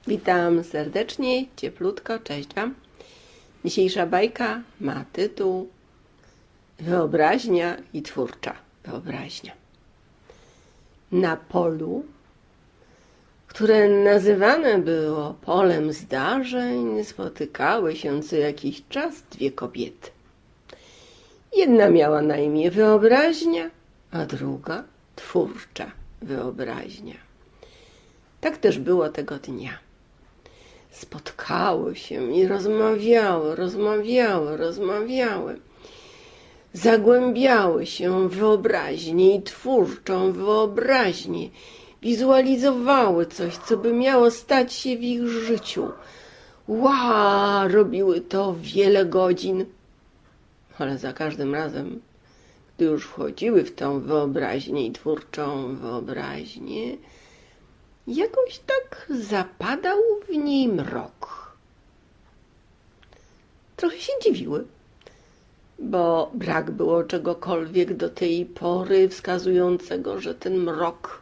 Witam serdecznie, cieplutko, cześć Wam. Dzisiejsza bajka ma tytuł Wyobraźnia i twórcza wyobraźnia. Na polu, które nazywane było polem zdarzeń, spotykały się co jakiś czas dwie kobiety. Jedna miała na imię Wyobraźnia, a druga Twórcza wyobraźnia. Tak też było tego dnia. Spotkały się i rozmawiały. Zagłębiały się w wyobraźnię i twórczą wyobraźnię. Wizualizowały coś, co by miało stać się w ich życiu. Robiły to wiele godzin. Ale za każdym razem, gdy już wchodziły w tą wyobraźnię i twórczą wyobraźnię, jakoś tak zapadał w niej mrok. Trochę się dziwiły, bo brak było czegokolwiek do tej pory wskazującego, że ten mrok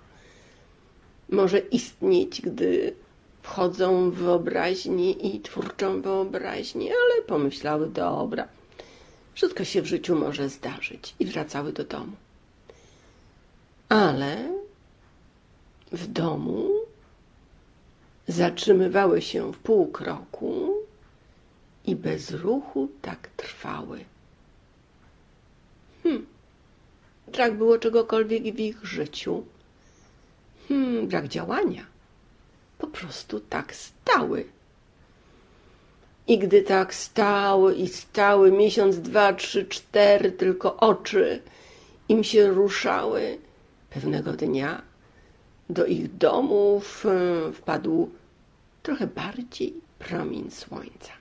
może istnieć, gdy wchodzą w wyobraźnię i twórczą wyobraźnię, ale pomyślały, dobra, wszystko się w życiu może zdarzyć i wracały do domu. Ale w domu zatrzymywały się w pół kroku i bez ruchu tak trwały. Brak było czegokolwiek w ich życiu. Brak działania. Po prostu tak stały. I gdy tak stały, miesiąc, 2, 3, 4, tylko oczy im się ruszały, pewnego dnia do ich domów wpadł trochę bardziej promień słońca.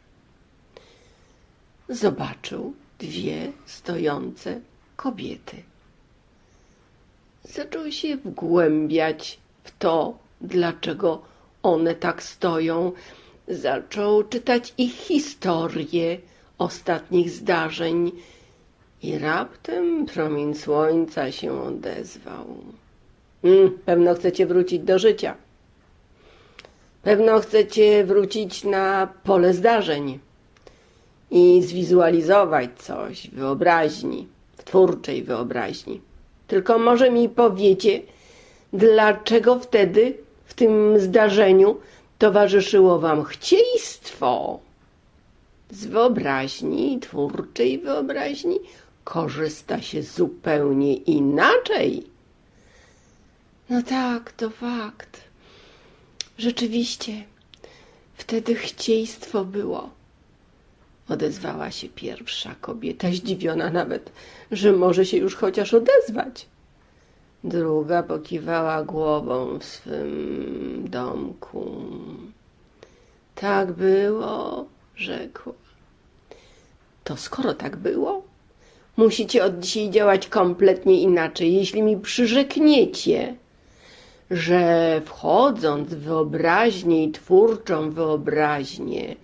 Zobaczył dwie stojące kobiety. Zaczął się wgłębiać w to, dlaczego one tak stoją. Zaczął czytać ich historię ostatnich zdarzeń i raptem promień słońca się odezwał. Pewno chcecie wrócić do życia. Pewno chcecie wrócić na pole zdarzeń i zwizualizować coś w wyobraźni, w twórczej wyobraźni. Tylko może mi powiecie, dlaczego wtedy w tym zdarzeniu towarzyszyło wam chcieństwo? Z wyobraźni, twórczej wyobraźni korzysta się zupełnie inaczej. No tak, to fakt. Rzeczywiście, wtedy chcieństwo było. Odezwała się pierwsza kobieta, zdziwiona nawet, że może się już chociaż odezwać. Druga pokiwała głową w swym domku. Tak było, rzekła. To skoro tak było, musicie od dzisiaj działać kompletnie inaczej. Jeśli mi przyrzekniecie, że wchodząc w wyobraźnię i twórczą wyobraźnię,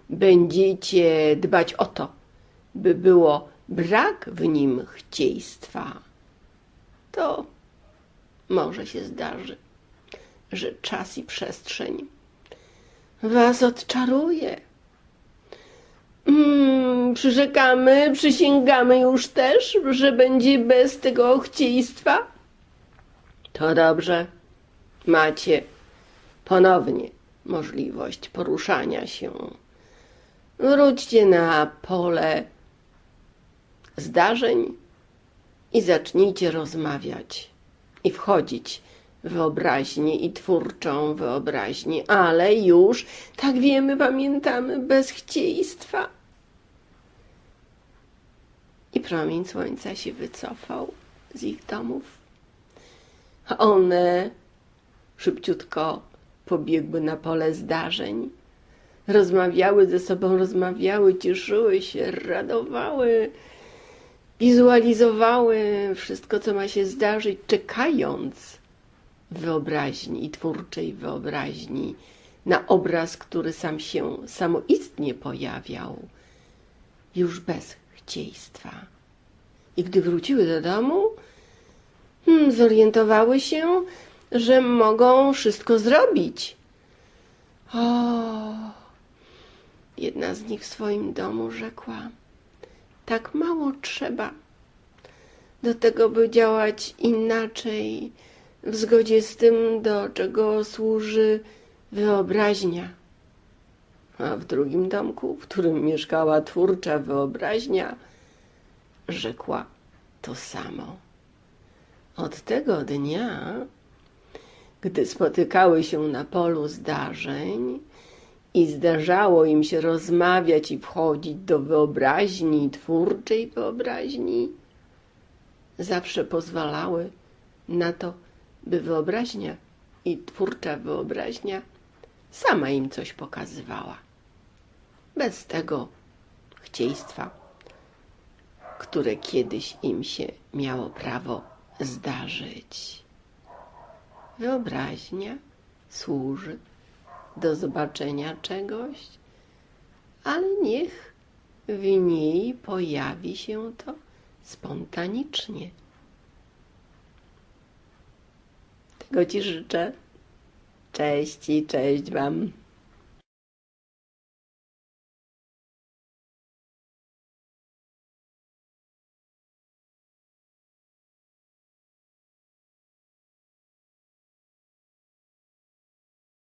będziecie dbać o to, by było brak w nim chcieństwa, to może się zdarzy, że czas i przestrzeń was odczaruje. Przysięgamy już też, że będzie bez tego chcieństwa? To dobrze, macie ponownie możliwość poruszania się. Wróćcie na pole zdarzeń i zacznijcie rozmawiać i wchodzić w wyobraźnię i twórczą wyobraźnię, ale już, tak wiemy, pamiętamy, bez chcieństwa. I promień słońca się wycofał z ich domów, a one szybciutko pobiegły na pole zdarzeń. Rozmawiały ze sobą, cieszyły się, radowały, wizualizowały wszystko, co ma się zdarzyć, czekając w wyobraźni i twórczej wyobraźni na obraz, który sam się samoistnie pojawiał, już bez chcieństwa. I gdy wróciły do domu, zorientowały się, że mogą wszystko zrobić. O, jedna z nich w swoim domu rzekła: tak mało trzeba do tego, by działać inaczej, w zgodzie z tym, do czego służy wyobraźnia. A w drugim domku, w którym mieszkała twórcza wyobraźnia, rzekła to samo. Od tego dnia, gdy spotykały się na polu zdarzeń i zdarzało im się rozmawiać i wchodzić do wyobraźni, twórczej wyobraźni, zawsze pozwalały na to, by wyobraźnia i twórcza wyobraźnia sama im coś pokazywała. Bez tego chcieństwa, które kiedyś im się miało prawo zdarzyć. Wyobraźnia służy do zobaczenia czegoś, ale niech w niej pojawi się to spontanicznie. Tego Ci życzę. Cześć i cześć Wam.